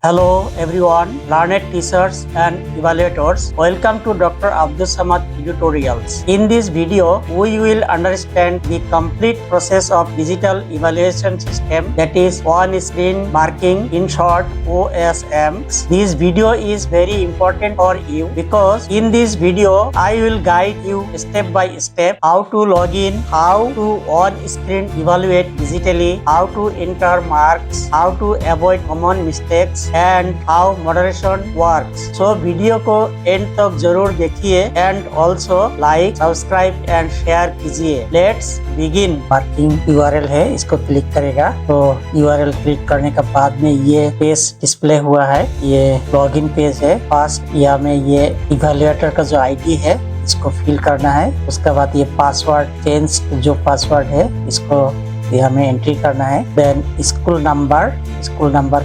Hello everyone, learned teachers and evaluators. Welcome to Dr. Abdul Samad tutorials. In this video, we will understand the complete process of digital evaluation system, that is on-screen marking, in short OSM. This video is very important for you because in this video, I will guide you step by step how to log in, how to on-screen evaluate digitally, how to enter marks, how to avoid common mistakes and how moderation works. So video को end तक जरूर देखिए and also like, subscribe and share कीजिए. Let's begin. Marking URL है, इसको click करेगा तो URL click करने के बाद में ये पेज डिस्प्ले हुआ है. ये लॉगिन पेज है. फर्स्ट यहाँ में ये इवैल्यूएटर का जो आईडी है इसको फिल करना है. उसके बाद ये पासवर्ड चेंज, जो पासवर्ड है इसको ये हमें एंट्री करना है. देन स्कूल नंबर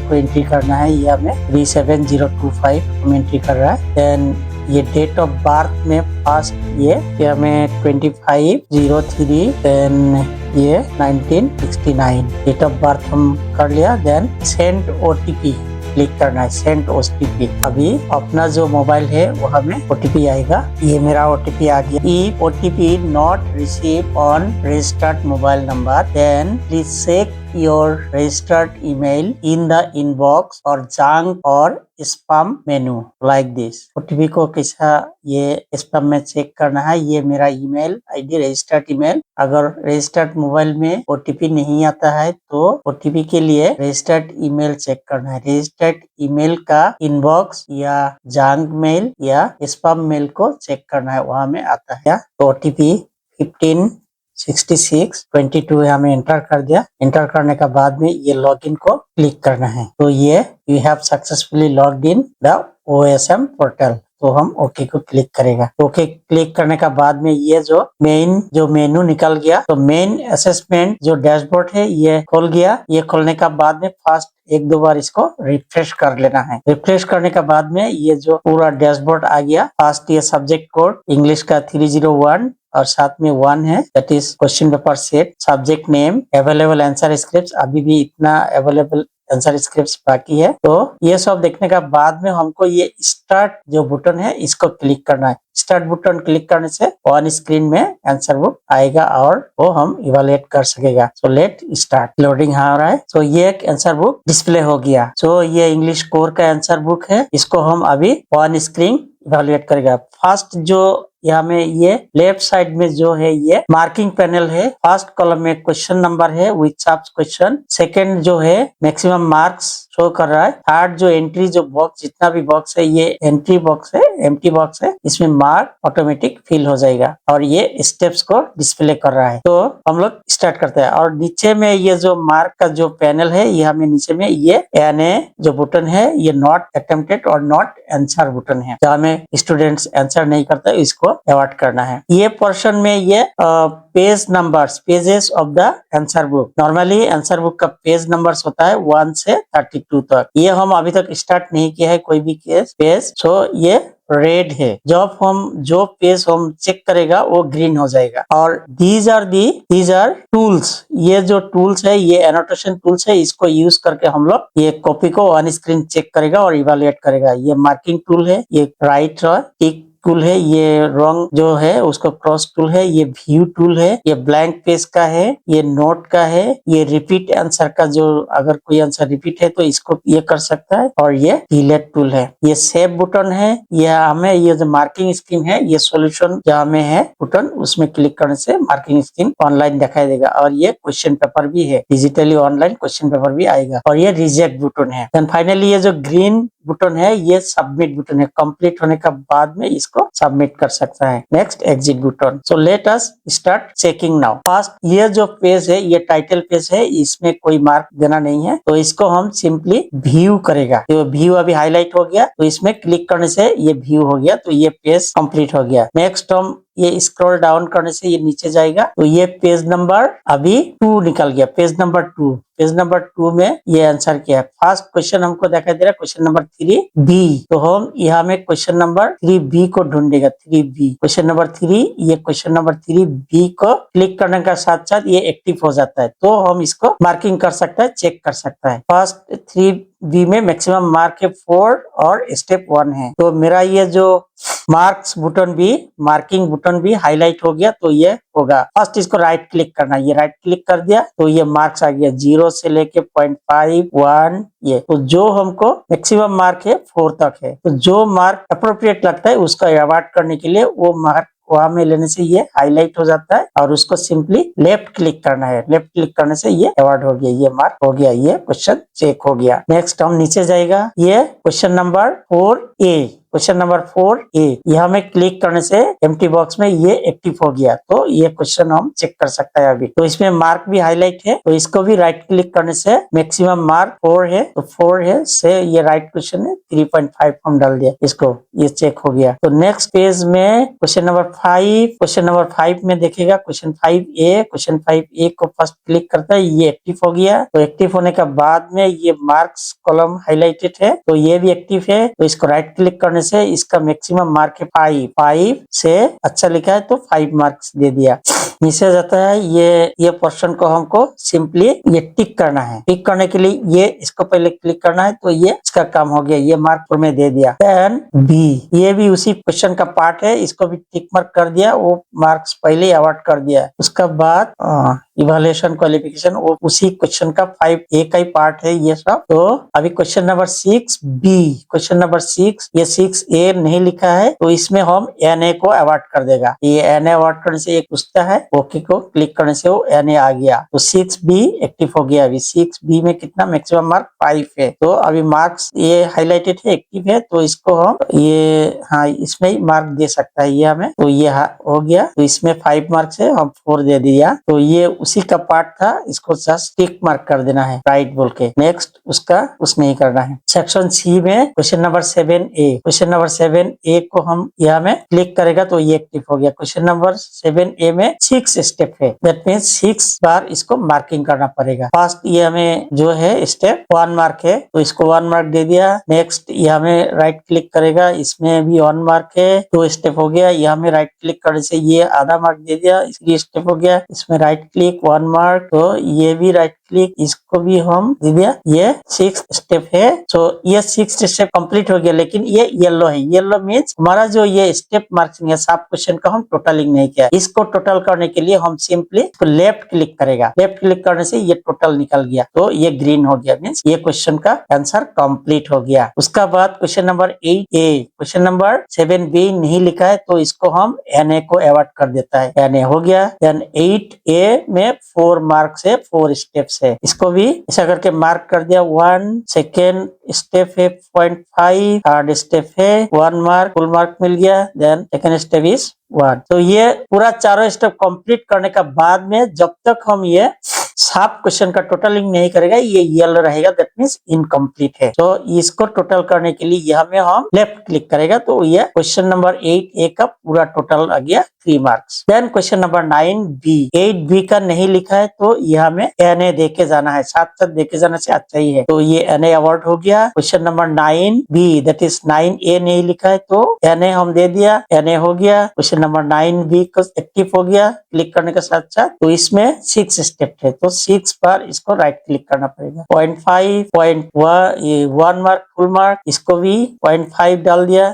को एंट्री करना है. ये हमें 37025 हम एंट्री कर रहा है. देन ये डेट ऑफ बर्थ में फर्स्ट ये हमें 25/03, देन ये 1969 डेट ऑफ बर्थ हम कर लिया. देन सेंड ओटीपी क्लिक करना है. Send OTP. अभी अपना जो मोबाइल है वो हमें ओटीपी आएगा. ये मेरा ओटीपी आ गया. If OTP not receive on registered mobile number then please check your registered email in the inbox or junk or spam menu like this. OTP को कैसा ये spam में चेक करना है. ये मेरा ईमेल आईडी रजिस्टर्ड ईमेल. अगर registered mobile में OTP नहीं आता है तो OTP के लिए रजिस्टर्ड ईमेल चेक करना है. रजिस्टर्ड ईमेल का इनबॉक्स या जंक मेल या स्पैम मेल को चेक करना है, वहां में आता है. तो OTP 156622 हमें एंटर कर दिया. एंटर करने के बाद में ये लॉगिन को क्लिक करना है. तो ये you have successfully logged in the OSM portal. तो हम ओके को क्लिक करेगा. ओके क्लिक करने के बाद में ये जो मेनू निकल गया. तो मेन असेसमेंट जो डैशबोर्ड है ये खोल गया. ये खोलने के बाद में फर्स्ट एक दो बार इसको रिफ्रेश कर लेना है. रिफ्रेश करने के बाद में ये जो पूरा डैशबोर्ड आ गया. फर्स्ट ये सब्जेक्ट कोड इंग्लिश का 301 और साथ में 1 है, that is question paper set. Subject name, available answer script, अभी भी इतना अवेलेबल आंसर स्क्रिप्ट बाकी है. तो ये सब देखने का बाद में हमको ये स्टार्ट जो बटन है इसको क्लिक करना है. स्टार्ट बटन क्लिक करने से ऑन स्क्रीन में आंसर बुक आएगा और वो हम इवैल्यूएट कर सकेगा. So let start. लोडिंग हो रहा है. तो ये एक आंसर बुक डिस्प्ले हो गया. सो ये इंग्लिश कोर का आंसर बुक है. इसको हम अभी ऑन स्क्रीन इवैल्यूएट करेगा. फर्स्ट जो यहाँ में ये लेफ्ट साइड में जो है ये मार्किंग पैनल है. फर्स्ट कॉलम में क्वेश्चन नंबर है विथ सब क्वेश्चन. सेकंड जो है मैक्सिमम मार्क्स शो कर रहा है. थर्ड जो एंट्री जो बॉक्स जितना भी बॉक्स है ये एंट्री बॉक्स है, एम्प्टी बॉक्स है. इसमें मार्क ऑटोमेटिक फिल हो जाएगा और ये स्टेप्स को डिस्प्ले कर रहा है. तो हम लोग स्टार्ट करते हैं. और नीचे में ये जो मार्क का जो पैनल है यहाँ में नीचे में ये एनए जो बटन है ये नॉट अटेम्प्टेड और नॉट आंसर बटन है. जहाँ में स्टूडेंट्स आंसर नहीं करता है इसको अवॉइड करना है. ये पोर्शन में ये page numbers, pages of the answer book. Normally answer book का पेज नंबर्स होता है 1 से 32 तक. ये हम अभी तक स्टार्ट नहीं किया है कोई भी पेज. सो ये रेड है. जब हम जो पेज हम चेक करेगा वो ग्रीन हो जाएगा. और दीज आर टूल्स. ये जो टूल्स है ये एनोटेशन टूल्स है. इसको यूज करके हम लोग ये कॉपी को ऑन स्क्रीन चेक करेगा और इवैल्यूएट करेगा. ये मार्किंग टूल है, ये राइट टिक टूल है, ये रॉन्ग जो है उसको क्रॉस टूल है, ये व्यू टूल है, ये ब्लैंक पेज का है, ये नोट का है, ये रिपीट आंसर का जो अगर कोई आंसर रिपीट है तो इसको ये कर सकता है. और ये डिलीट टूल है. ये सेव बटन है. ये हमें ये जो मार्किंग स्कीम है ये सॉल्यूशन जहाँ में है बटन उसमें क्लिक करने से मार्किंग स्कीम ऑनलाइन दिखाई देगा. और ये क्वेश्चन पेपर भी है, डिजिटली ऑनलाइन क्वेश्चन पेपर भी आएगा. और ये रिजेक्ट बटन है. देन फाइनली ये जो ग्रीन बटन है ये सबमिट बटन है. कंप्लीट होने के बाद में इसको सबमिट कर सकता है. Next exit button. So let us start checking now. First ये जो पेज है ये टाइटल पेज है, इसमें कोई मार्क देना नहीं है. तो इसको हम सिंपली व्यू करेगा. तो व्यू अभी हाईलाइट हो गया तो इसमें क्लिक करने से ये व्यू हो गया. तो ये पेज कंप्लीट हो गया. नेक्स्ट हम ये स्क्रॉल डाउन करने से ये नीचे जाएगा. तो ये पेज नंबर अभी 2 निकल गया. Page number 2. पेज नंबर 2 में ये आंसर किया है. फर्स्ट क्वेश्चन हमको दिखाई दे रहा है क्वेश्चन नंबर 3B. तो हम यहाँ में क्वेश्चन नंबर 3B को ढूंढेगा. 3B question number 3. ये क्वेश्चन नंबर 3B को क्लिक करने का साथ साथ ये एक्टिव हो जाता है. तो हम इसको मार्किंग कर सकता है, चेक कर सकता है. फर्स्ट 3 बी में मैक्सिमम मार्क है 4 और स्टेप 1 है। तो मेरा ये जो मार्क्स बटन भी, मार्किंग बटन भी हाईलाइट हो गया, तो ये होगा। फर्स्ट इसको राइट क्लिक करना, ये राइट क्लिक कर दिया तो ये मार्क्स आ गया 0 से लेके 0.5 1 ये। तो जो हमको मैक्सिमम मार्क है 4 तक है, तो जो मार्क अप्रोप्रिएट लगता है उसका अवॉइड करने के लिए वो मार्क वहां में लेने से ये हाईलाइट हो जाता है और उसको सिंपली लेफ्ट क्लिक करना है। लेफ्ट क्लिक करने से ये अवॉइड हो गया, ये मार्क हो गया, ये क्वेश्चन चेक हो गया। नेक्स्ट हम नीचे जाएगा, ये question number 4A, question number 4A यहाँ में क्लिक करने से एम्प्टी बॉक्स में ये एक्टिव हो गया, तो ये क्वेश्चन हम चेक कर सकते हैं अभी। तो इसमें मार्क भी हाईलाइट है, तो इसको भी राइट क्लिक करने से मैक्सिमम मार्क 4 है, तो 4 है से ये राइट क्वेश्चन है, 3.5 हम डाल दिया, इसको ये चेक हो गया। तो नेक्स्ट पेज में क्वेश्चन नंबर 5, क्वेश्चन नंबर 5 में देखेगा क्वेश्चन 5A, क्वेश्चन 5A को फर्स्ट क्लिक करता है, ये एक्टिव हो गया। तो एक्टिव होने के बाद में ये मार्क्स कॉलम हाईलाइटेड है, तो ये भी एक्टिव है, तो इसको राइट क्लिक करने से इसका मैक्सिमम मार्क है 5 से अच्छा लिखा है तो 5 मार्क्स दे दिया। नीचे जाता है, ये पोर्शन को हमको सिंपली ये टिक करना है। टिक करने के लिए ये इसको पहले क्लिक करना है, तो ये इसका काम हो गया, ये मार्क में दे दिया। देन बी, ये भी उसी क्वेश्चन का पार्ट है, इसको भी टिक मार्क कर दिया, वो मार्क्स पहले अवॉइड कर दिया। उसका बाद इवैल्यूएशन क्वालिफिकेशन वो उसी क्वेश्चन का 5A का ही पार्ट है ये सब। तो अभी question number 6B, question number 6, ये 6A नहीं लिखा है, तो इसमें हम NA को अवॉइड कर देगा। ये NA अवॉइड करने से ये पूछता है, ओके को क्लिक करने से वो NA आ गया, तो 6B एक्टिव हो गया। अभी 6B में कितना मैक्सिमम मार्क 5 है, तो अभी मार्क्स ये हाईलाइटेड है, एक्टिव है, तो इसको हम ये हाँ इसमें ही मार्क दे सकता है ये हमें, तो ये हो गया। तो इसमें 5 मार्क्स है, हम 4 दे दिया, तो ये उसी का पार्ट था, इसको जस्ट टिक मार्क कर देना है राइट बोल के। नेक्स्ट उसका उसमें ही करना है। सेक्शन सी में question number 7A, question number 7A को हम यहाँ में क्लिक करेगा तो ये एक्टिव हो गया। क्वेश्चन नंबर 7A में 6 स्टेप है, दैट मीन्स 6 बार इसको मार्किंग करना पड़ेगा। फर्स्ट ये हमें जो है स्टेप 1 मार्क है, तो इसको 1 मार्क दे दिया। नेक्स्ट यहाँ में राइट क्लिक करेगा, इसमें भी 1 मार्क है, 2 स्टेप हो गया। यहाँ में राइट क्लिक करने से ये आधा मार्क दे दिया, 3 स्टेप हो गया। इसमें राइट क्लिक 1 मार्क, तो ये भी राइट क्लिक, इसको भी हम दे दिया, ये 6 स्टेप है। तो ये 6 स्टेप कंप्लीट हो गया, लेकिन ये येलो है। येलो मीन्स हमारा जो ये स्टेप मार्किंग है सब क्वेश्चन का हम टोटलिंग नहीं किया। इसको टोटल करने के लिए हम सिंपली लेफ्ट क्लिक करेगा, लेफ्ट क्लिक करने से ये टोटल निकल गया, तो ये ग्रीन हो गया, मीन्स ये क्वेश्चन का आंसर कंप्लीट हो गया। उसका बाद question number 8A, question number 7B नहीं लिखा है, तो इसको हम NA को अवॉइड कर देता है, NA हो गया। देन 8A में 4 मार्क्स है, 4 स्टेप्स है, इसको भी ऐसा करके मार्क कर दिया। 1 सेकेंड स्टेप है 0.5, थर्ड स्टेप है 1 मार्क, फुल मार्क मिल गया। Then second step is 1। तो ये पूरा चारों स्टेप कंप्लीट करने का बाद में जब तक हम ये साफ क्वेश्चन का टोटलिंग नहीं करेगा, ये येलो रहेगा, दैट मींस इनकम्प्लीट है। तो इसको टोटल करने के लिए यहाँ में हम लेफ्ट क्लिक करेगा, तो ये क्वेश्चन नंबर 8A का पूरा टोटल आ गया 3 marks. Then question number 9B, 8B का नहीं लिखा है, तो यहाँ में NA दे के जाना है, साथ साथ दे के जाने से अच्छा ही है, तो ये NA अवार्ड हो गया। Question number 9B that is 9A नहीं लिखा है, तो NA हम दे दिया, NA हो गया। क्वेश्चन नंबर 9B को एक्टिव हो गया क्लिक करने के साथ साथ, तो इसमें 6 स्टेप है, तो 6 बार इसको राइट क्लिक करना पड़ेगा। 0.5, 1 मार्क फुल मार्क, इसको भी 0.5 डाल दिया,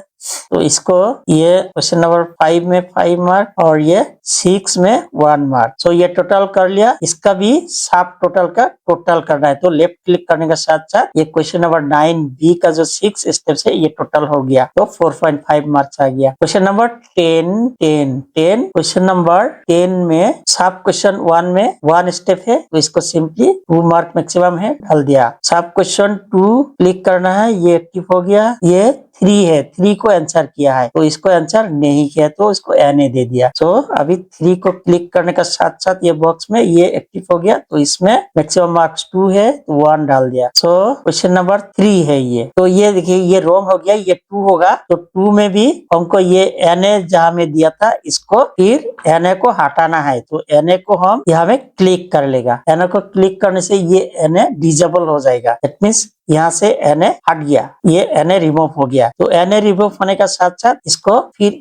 तो इसको ये क्वेश्चन नंबर 5 में 5 मार्क और ये 6 में 1 मार्क। तो ये टोटल कर लिया, इसका भी साफ टोटल का टोटल करना है, तो लेफ्ट क्लिक करने के साथ साथ ये क्वेश्चन नंबर 9B का जो 6 स्टेप्स है ये टोटल हो गया, तो 4.5 मार्क्स आ गया। क्वेश्चन नंबर 10 क्वेश्चन नंबर 10 में साफ क्वेश्चन 1 में 1 स्टेप है, तो इसको सिंपली 2 मार्क मैक्सिमम है डाल दिया। साफ क्वेश्चन 2 क्लिक करना है, ये एक्टिव हो गया। ये 3 है, 3 को आंसर किया है, तो इसको आंसर नहीं किया, तो इसको NA दे दिया। तो अभी 3 को क्लिक करने का साथ साथ ये बॉक्स में ये एक्टिव हो गया, तो इसमें मैक्सिमम मार्क्स 2 है, तो 1 डाल दिया। तो क्वेश्चन नंबर 3 है ये, तो ये देखिए ये रॉन्ग हो गया, ये 2 होगा, तो 2 में भी हमको ये NA जहाँ में दिया था इसको फिर NA को हटाना है, तो NA को हम यहाँ में क्लिक कर लेगा। NA को क्लिक करने से ये NA डिजेबल हो जाएगा, दैट मीन्स यहाँ से NA हट गया, ये NA रिमूव हो गया। तो NA रिमूव होने का साथ साथ इसको फिर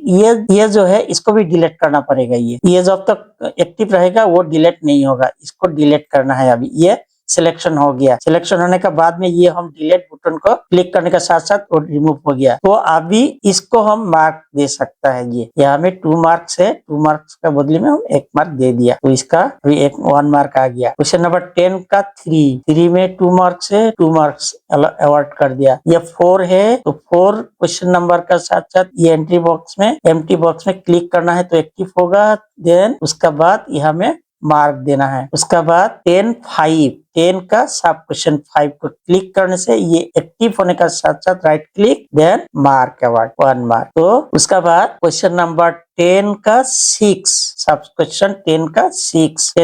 ये जो है इसको भी डिलीट करना पड़ेगा। ये जब तक एक्टिव रहेगा वो डिलीट नहीं होगा, इसको डिलीट करना है। अभी ये सिलेक्शन हो गया। सिलेक्शन होने के बाद में ये हम डिलीट बटन को क्लिक करने के साथ साथ वो रिमूव हो गया। तो अभी इसको हम मार्क दे सकता है। ये यहाँ में 2 मार्क्स है, 2 मार्क्स का बदले में हम 1 मार्क दे दिया, तो इसका अभी 1 मार्क आ गया। क्वेश्चन नंबर 10 का 3 में 2 मार्क्स है, 2 मार्क्स अवार्ड कर दिया। ये 4 है तो 4 क्वेश्चन नंबर का साथ साथ ये एंट्री बॉक्स में एम्प्टी बॉक्स में क्लिक करना है तो एक्टिव होगा। देन उसका बाद यहाँ में मार्क देना है। उसका बाद 10 का सब क्वेश्चन 5 को क्लिक करने से ये एक्टिव होने का साथ साथ right click then mark award 1 mark. तो उसका बाद क्वेश्चन नंबर 10 का 6 सब क्वेश्चन 10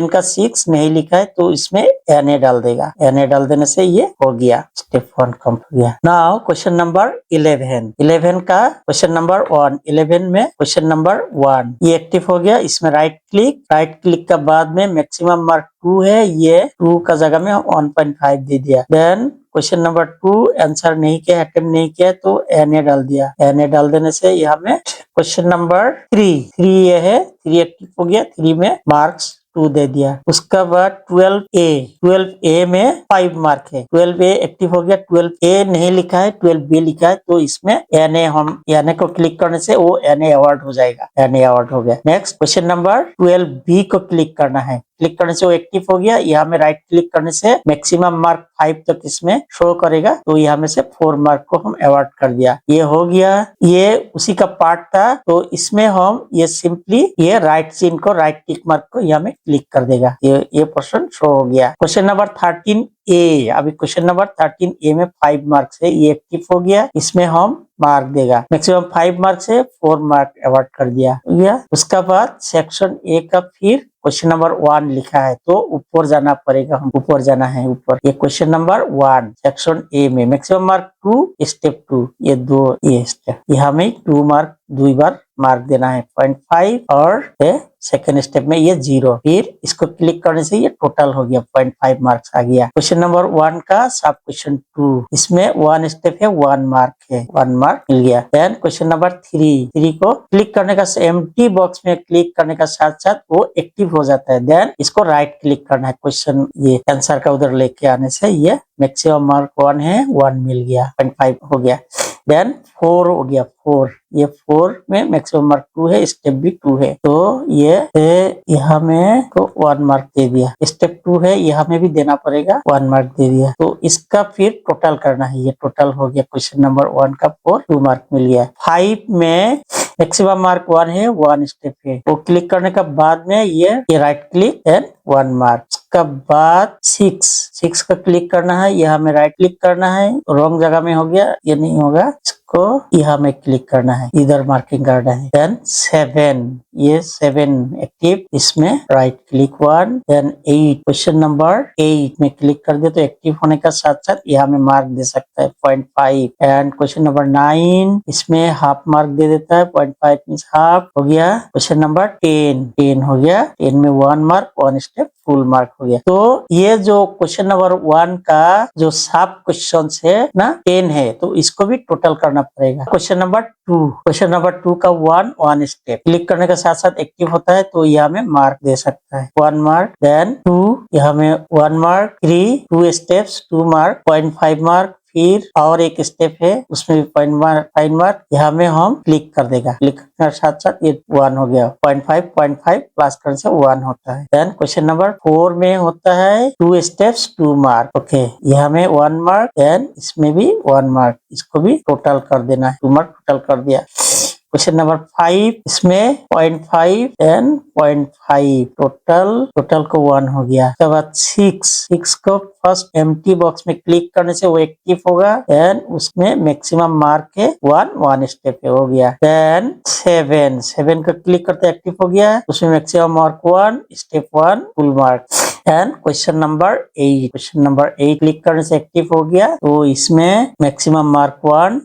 का 6 नहीं लिखा है तो इसमें NA डाल देगा। NA डाल देने से ये हो गया, स्टेप 1 कंप्लीट हो गया। नाउ क्वेश्चन नंबर 11 का क्वेश्चन नंबर 1, 11 में क्वेश्चन नंबर 1 ये एक्टिव हो गया। इसमें राइट क्लिक का बाद में मैक्सिमम मार्क 2 है, ये 2 का जगह में 1.5 दे दिया। देन क्वेश्चन नंबर 2 आंसर नहीं किया, अटेम्प्ट नहीं किया तो NA डाल दिया। NA डाल देने से यहाँ में क्वेश्चन नंबर 3 ये है, 3 एक्टिव हो गया, 3 में मार्क्स 2 दे दिया। उसका बाद 12A में 5 मार्क है, 12A एक्टिव हो गया, 12A नहीं लिखा है, 12B लिखा है तो इसमें NA को क्लिक करने से वो NA अवार्ड हो जाएगा। NA अवार्ड हो गया। नेक्स्ट क्वेश्चन नंबर 12B को क्लिक करना है, क्लिक करने से वो एक्टिव हो गया। यहाँ में राइट क्लिक करने से मैक्सिमम मार्क 5 तक इसमें शो करेगा तो यहाँ में से 4 मार्क को हम अवार्ड कर दिया। ये हो गया, ये उसी का पार्ट था तो इसमें हम ये सिंपली ये राइट चिन्ह को राइट टिक मार्क को यहाँ में क्लिक कर देगा। ये क्वेश्चन शो हो गया। क्वेश्चन नंबर 13A, अभी क्वेश्चन नंबर 13A में 5 मार्क्स है, ये एक्टिव हो गया, इसमें हम मार्क देगा। मैक्सिमम 5 मार्क से 4 मार्क अवार्ड कर दिया। उसका बाद सेक्शन A का फिर क्वेश्चन नंबर 1 लिखा है तो ऊपर जाना पड़ेगा, हम ऊपर जाना है ऊपर। ये क्वेश्चन नंबर 1 सेक्शन A में मैक्सिमम मार्क 2 स्टेप 2 ये स्टेप, यहाँ में 2 मार्क 2 बार मार्क देना है 0.5 और सेकेंड स्टेप में ये 0। फिर इसको क्लिक करने से ये टोटल हो गया 0.5 मार्क्स आ गया। क्वेश्चन नंबर 1 का सब क्वेश्चन 2 इसमें 1 स्टेप है, 1 मार्क है, 1 मार्क मिल गया। देन क्वेश्चन नंबर 3 को क्लिक करने का एम्प्टी बॉक्स में क्लिक करने का साथ साथ वो एक्टिव हो जाता है। देन इसको राइट क्लिक करना है, क्वेश्चन ये आंसर का उधर लेके आने से ये मैक्सिमम मार्क 1 है, 1 मिल गया, 0.5 हो गया। देन 4 हो गया, 4 में मैक्सिमम मार्क 2 है, स्टेप भी 2 है तो ये यहाँ में को 1 मार्क दे दिया। स्टेप 2 है, यहाँ में भी देना पड़ेगा, 1 मार्क दे दिया। तो इसका फिर टोटल करना है, ये टोटल हो गया क्वेश्चन नंबर 1 का 2 मार्क मिल गया। 5 में मैक्सिमम मार्क 1 है, 1 स्टेप है, वो क्लिक करने का बाद में ये राइट क्लिक एंड 1 मार्क। उसका बाद 6 का क्लिक करना है, यहाँ में राइट क्लिक करना है, रॉन्ग जगह में हो गया, ये नहीं होगा, इसको यहाँ में क्लिक करना है, इधर मार्किंग करना है। देन 7 एक्टिव, इसमें right click 1। Then 8 question number 8 में क्लिक कर दे तो एक्टिव होने का साथ साथ यहाँ में मार्क दे सकता है 0.5। एंड क्वेश्चन नंबर 9 इसमें हाफ मार्क दे देता है, 0.5 मीन्स हाफ हो गया। क्वेश्चन नंबर 10 हो गया, 10 में 1 मार्क, 1 स्टेप फुल मार्क हो गया। तो ये जो क्वेश्चन नंबर 1 का जो सब क्वेश्चन है ना 10 है तो इसको भी टोटल करना पड़ेगा। क्वेश्चन नंबर 2 का 1 स्टेप क्लिक करने के साथ साथ एक्टिव होता है तो यहाँ में मार्क दे सकता है, 1 मार्क। देन 2 यहाँ में 1 मार्क, 3 2 स्टेप्स 2 मार्क, 0.5 मार्क, फिर और एक स्टेप है उसमें भी 0.5 मार्क, यहाँ में हम क्लिक कर देगा, क्लिक करने के साथ साथ ये 1 हो गया, 0.5 प्लस करने से 1 होता है। देन क्वेश्चन नंबर 4 में होता है 2 स्टेप्स 2 मार्क, ओके, यहाँ में 1 मार्क, देन इसमें भी 1 मार्क, इसको भी टोटल कर देना है, 2 मार्क टोटल कर दिया। क्वेश्चन नंबर 5 इसमें 0.5 एंड 0.5 टोटल को 1 हो गया। उसके बाद 6 को फर्स्ट एम्प्टी बॉक्स में क्लिक करने से वो एक्टिव होगा एंड उसमें मैक्सिमम मार्क है 1 स्टेप पे हो गया। देन 7 को क्लिक करते एक्टिव हो गया, उसमें maximum mark 1 step 1 full mark. And question number 8 click करने से एक्टिव हो गया तो इसमें मैक्सिमम मार्क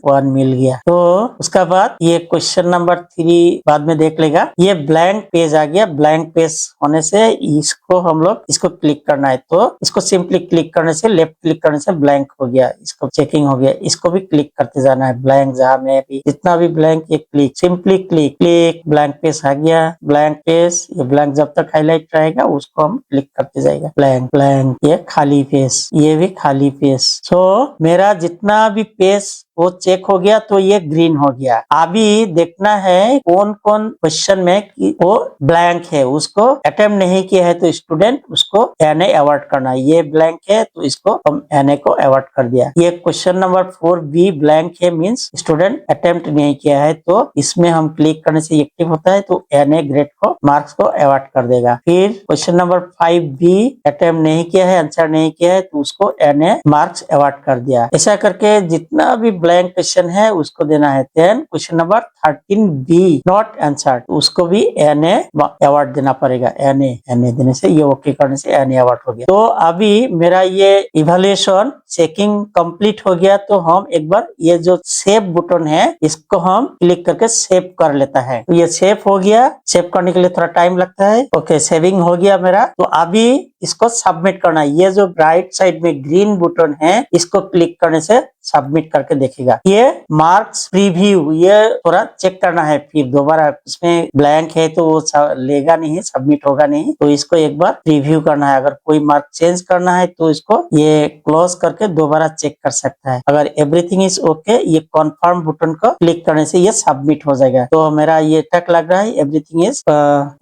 1 मिल गया। तो उसका बाद ये क्वेश्चन नंबर 3 बाद में देख लेगा, ये ब्लैंक पेज आ गया। ब्लैंक पेज होने से इसको क्लिक करना है तो इसको सिंपली क्लिक करने से लेफ्ट क्लिक करने से ब्लैंक हो गया, इसको चेकिंग हो गया, इसको भी क्लिक करते जाना है। ब्लैंक जहाँ में भी जितना भी ब्लैंक ये click, simply click blank page आ गया। ब्लैंक पेज, ये ब्लैंक जब तक हाईलाइट रहेगा उसको हम क्लिक करते जाए जाएगा, ब्लैंक ब्लैंक, ये खाली पेज, ये भी खाली पेज। सो मेरा जितना भी पेज वो चेक हो गया तो ये ग्रीन हो गया। अभी देखना है कौन कौन क्वेश्चन में वो ब्लैंक है, उसको अटेम्प्ट नहीं किया है तो स्टूडेंट उसको NA अवॉर्ड करना है। ये ब्लैंक है तो इसको हम NA को अवॉर्ड कर दिया। ये क्वेश्चन नंबर 4B ब्लैंक है, मींस स्टूडेंट अटेम्प्ट नहीं किया है, तो इसमें हम क्लिक करने से एक्टिव होता है तो NA ग्रेड को मार्क्स को अवॉर्ड कर देगा। फिर क्वेश्चन नंबर 5B अटेम्प्ट नहीं किया है, आंसर नहीं किया है तो उसको NA मार्क्स अवॉर्ड कर दिया। ऐसा करके जितना भी ब्लैंक क्वेश्चन है उसको देना है। Then question number 13B not answered, उसको भी NA अवार्ड देना पड़ेगा। NA देने से, ये ओके करने से NA अवार्ड हो गया। तो अभी मेरा ये इवैल्यूएशन चेकिंग कंप्लीट हो गया। तो हम एक बार ये जो सेव बटन है इसको हम क्लिक करके सेव कर लेता है। तो ये सेव हो गया। सेव करने के लिए थोड़ा टाइम लगता है। ओके, सेविंग हो गया मेरा। तो अभी इसको सबमिट करना है। ये जो राइट साइड में ग्रीन बटन है इसको क्लिक करने से सबमिट करके देखेगा। ये मार्क्स प्रीव्यू, ये थोड़ा चेक करना है फिर दोबारा। इसमें ब्लैंक है तो वो लेगा नहीं, सबमिट होगा नहीं, तो इसको एक बार प्रीव्यू करना है। अगर कोई मार्क चेंज करना है तो इसको ये क्लोज करके दोबारा चेक कर सकता है। अगर एवरीथिंग इज ओके, ये कंफर्म बटन को क्लिक करने से ये सबमिट हो जाएगा। तो मेरा ये टक लग रहा है एवरीथिंग इज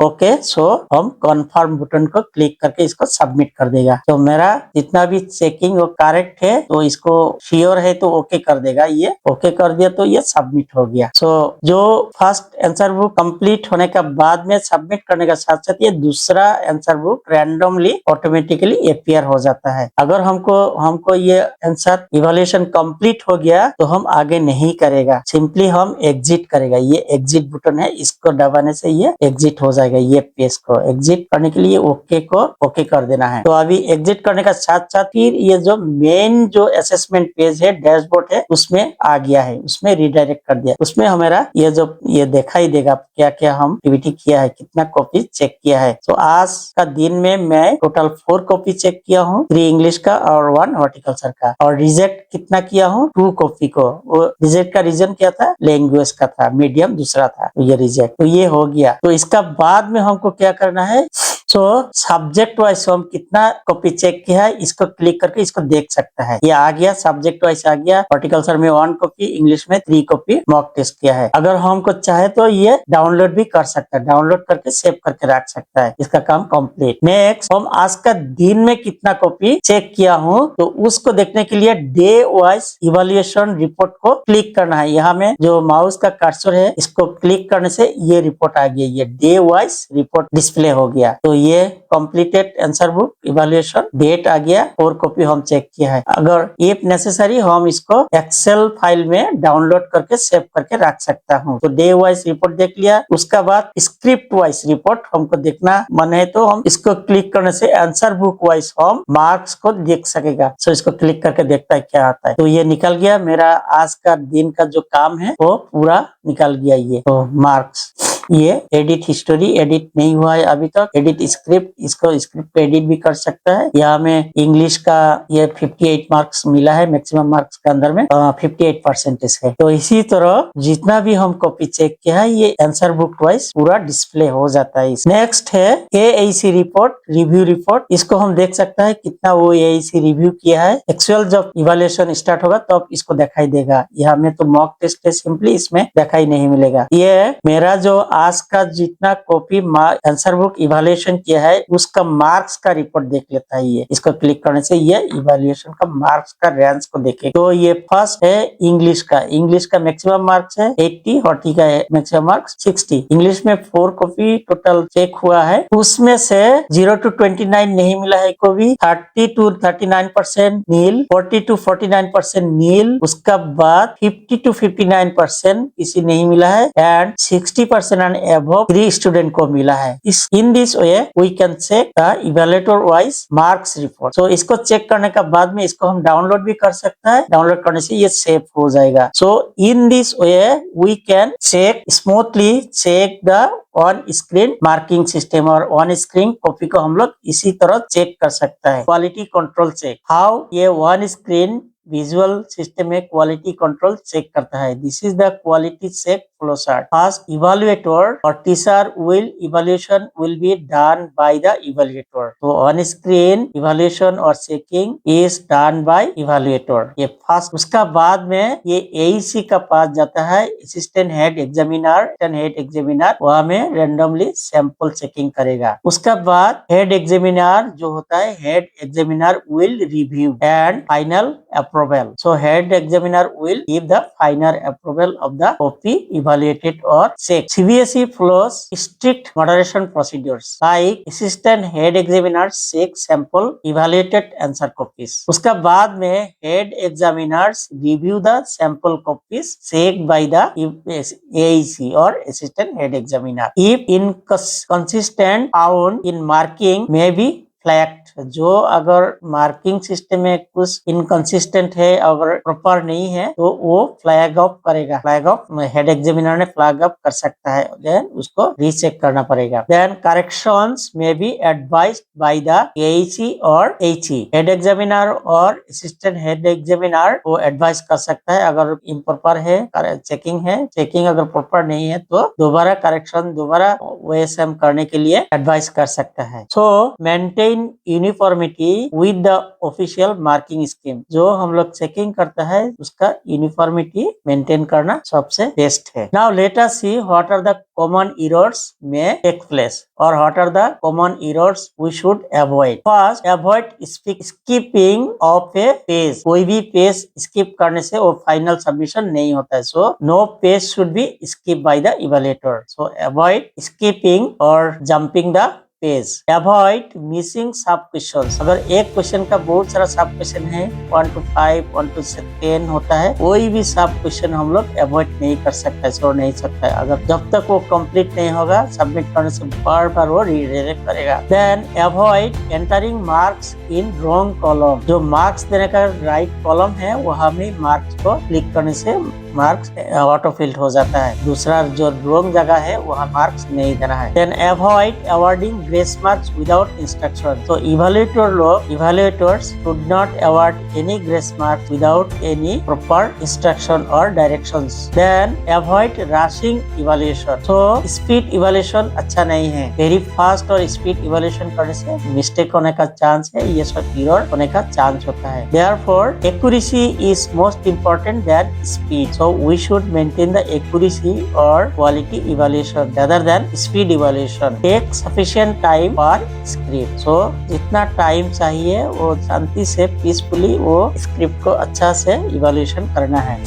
ओके, सो हम कंफर्म बटन को क्लिक करके इसको सबमिट कर देगा। तो मेरा जितना भी चेकिंग वो करेक्ट है तो इसको श्योर है तो ओके कर देगा। ये ओके कर दिया तो ये सबमिट हो गया। सो जो फर्स्ट आंसर बुक कंप्लीट होने के बाद में सबमिट करने के साथ साथ ये दूसरा answer book randomly automatically appear हो जाता है। अगर हमको ये आंसर इवैल्यूएशन कंप्लीट हो गया तो हम आगे नहीं करेगा, सिंपली हम एग्जिट करेगा। ये एग्जिट बटन है, इसको दबाने से ये एग्जिट हो जाएगा। ये पेज को एग्जिट करने के लिए ओके को ओके कर देना है। तो अभी एग्जिट करने का साथ साथ फिर ये जो मेन जो असेसमेंट पेज है, डैशबोर्ड है, उसमें आ गया है, उसमें रिडायरेक्ट कर दिया। उसमें हमारा ये जो ये दिखाई देगा क्या क्या हम एक्टिविटी किया है, कितना कॉपी चेक किया है। तो आज का दिन में मैं टोटल 4 कॉपी चेक किया हूँ, 3 इंग्लिश का और 1 हॉर्टिकल्चर का। और रिजेक्ट कितना किया हूँ, 2 कॉपी को। वो रिजेक्ट का रीजन क्या था, लैंग्वेज का था, मीडियम दूसरा था, तो ये रिजेक्ट। तो ये हो गया। तो इसका बाद में हमको क्या करना है, सो सब्जेक्ट वाइज हम कितना कॉपी चेक किया है इसको क्लिक करके इसको देख सकता है। ये आ गया, सब्जेक्ट वाइज आ गया। हॉर्टिकल्चर में 1 कॉपी, इंग्लिश में 3 कॉपी मॉक टेस्ट किया है। अगर हमको चाहे तो ये डाउनलोड भी कर सकता है, डाउनलोड करके सेव करके रख सकता है। इसका काम कंप्लीट। नेक्स्ट, हम आज का दिन में कितना कॉपी चेक किया हूँ तो उसको देखने के लिए डे वाइज इवैल्यूएशन रिपोर्ट को क्लिक करना है। यहाँ में जो माउस का कर्सर है इसको क्लिक करने से ये रिपोर्ट आ गया, ये डे वाइज रिपोर्ट डिस्प्ले हो गया। तो ये completed answer book evaluation date आ गया, 4 कॉपी हम चेक किया है। अगर इफ नेसेसरी हम इसको एक्सेल फाइल में डाउनलोड करके सेव करके रख सकता हूँ। तो डे वाइज रिपोर्ट देख लिया। उसका बाद स्क्रिप्ट वाइज रिपोर्ट हमको देखना मन है तो हम इसको क्लिक करने से आंसर बुक वाइज हम मार्क्स को देख सकेगा। सो इसको क्लिक करके देखता है क्या आता है। तो ये निकल गया, मेरा आज का दिन का जो काम है वो पूरा निकल गया। ये तो मार्क्स, ये एडिट हिस्टोरी एडिट नहीं हुआ है अभी तक। एडिट स्क्रिप्ट, इसको स्क्रिप्ट पे एडिट भी कर सकता है। यहाँ में इंग्लिश का ये 58 मार्क्स मिला है, मैक्सिमम मार्क्स के अंदर में 58% है। तो इसी तरह जितना भी हम कॉपी चेक किया है ये आंसर बुक वाइज पूरा डिस्प्ले हो जाता है। नेक्स्ट है AAC रिपोर्ट, रिव्यू रिपोर्ट। इसको हम देख सकता है कितना वो AAC रिव्यू किया है। एक्चुअल जब इवैल्यूएशन स्टार्ट होगा तब इसको दिखाई देगा। यहाँ में तो मॉक टेस्ट है, सिंपली इसमें दिखाई नहीं मिलेगा। ये मेरा जो आज का जितना कॉपी आंसर बुक इवैल्यूएशन किया है उसका मार्क्स का रिपोर्ट देख लेता है। ये इसको क्लिक करने से ये इवैल्यूएशन का मार्क्स का रेंज को देखे। तो ये फर्स्ट है इंग्लिश का। इंग्लिश का मैक्सिमम मार्क्स है 80, हॉर्टी का मैक्सिमम मार्क्स 60। इंग्लिश में 4 कॉपी टोटल चेक हुआ है, उसमें से 0 to 29 नहीं मिला है कॉपी, 30 to 39% नील, 40 to 49% नील। उसका बाद 50 to 59% किसी नहीं मिला है एंड 60% and above 3 स्टूडेंट को मिला है। In this way we can check the evaluator wise marks report. So इसको चेक करने के बाद में इसको हम डाउनलोड भी कर सकता है। डाउनलोड करने से ये सेव हो जाएगा। So in this way we can check smoothly check the on screen marking system, और ऑन स्क्रीन कॉपी को हम लोग इसी तरह चेक कर सकता है। क्वालिटी कंट्रोल चेक, हाउ ये ऑन स्क्रीन विजुअल सिस्टम में क्वालिटी कंट्रोल चेक करता है। This is the quality check flow chart. First, evaluator or teacher will evaluation will be done by the evaluator. So on screen evaluation or checking is done by evaluator. ये first, उसका बाद में ये AEC का पास जाता है assistant head examiner वहाँ में रेंडमली सैंपल चेकिंग करेगा। उसका बाद हेड एग्जामिनर जो होता है head examiner will review and final approval. So head examiner will give the final approval of the copy evaluated or checked. CBSE follows strict moderation procedures like assistant head examiners check sample evaluated answer copies. उसका बाद में head examiners review the sample copies checked by the AEC or assistant head examiner. If inconsistent found in marking may be flagged. जो अगर marking system में कुछ inconsistent है, अगर proper नहीं है तो वो फ्लैग ऑफ करेगा। फ्लैग ऑफ हेड एग्जामिनर ने फ्लैग ऑफ कर सकता है, देन उसको रीचेक करना पड़ेगा। देन करेक्शंस में be advised by the AEC और HE। हेड एग्जामिनर और असिस्टेंट हेड एग्जामिनर वो एडवाइस कर सकता है अगर इम्प्रॉपर है, चेकिंग अगर प्रॉपर नहीं है तो दोबारा करेक्शन दोबारा OSM करने के लिए एडवाइस कर सकता है। सो maintain uniformity with the official marking scheme. जो हम लोग चेकिंग करता है उसका यूनिफॉर्मिटी मेंटेन करना सबसे बेस्ट है। Now let us see what are the common errors में टेक प्लेस और what are the common errors we should avoid. First, avoid skipping of a page. कोई भी पेज स्किप करने से वो फाइनल सबमिशन नहीं होता है। So no page should be skip by the evaluator. So avoid skipping और jumping the page. Avoid missing sub question. अगर एक क्वेश्चन का बहुत सारा सब क्वेश्चन है, 1 to 5, 1 to 10 होता है, कोई भी सब क्वेश्चन हम लोग अवॉइड नहीं कर सकते, छोड़ नहीं सकता है। अगर जब तक वो कंप्लीट नहीं होगा सबमिट करने से बार बार वो रीडायरेक्ट करेगा। Then avoid entering marks in wrong column. जो मार्क्स देने का राइट कॉलम है वहां में मार्क्स को क्लिक करने से मार्क्स ऑटो फिल्ड हो जाता है। दूसरा जो रॉन्ग जगह है वहाँ मार्क्स नहीं देना है। Then avoid awarding grace marks without instruction. तो evaluators should not award any grace marks without any proper instruction और directions. Then avoid rushing evaluation. तो स्पीड इवैल्यूएशन अच्छा नहीं है। वेरी फास्ट और स्पीड इवैल्यूएशन करने से मिस्टेक होने का चांस है, ये सब एरर होने का चांस होता है। Therefore accuracy is most important then speed. So we should maintain the accuracy or quality evaluation rather than speed evaluation. Take sufficient time for script. So जितना टाइम चाहिए वो शांति से पीसफुली वो स्क्रिप्ट को अच्छा से इवैल्यूएशन करना है।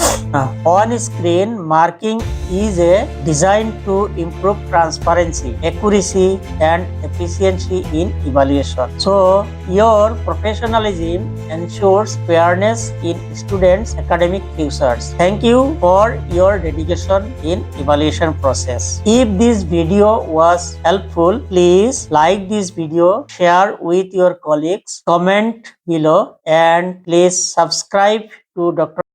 On screen marking is a designed to improve transparency, accuracy and efficiency in evaluation. So your professionalism ensures fairness in students' academic futures. Thank you for your dedication in evaluation process. If this video was helpful, please like this video, share with your colleagues, comment below and please subscribe to Dr.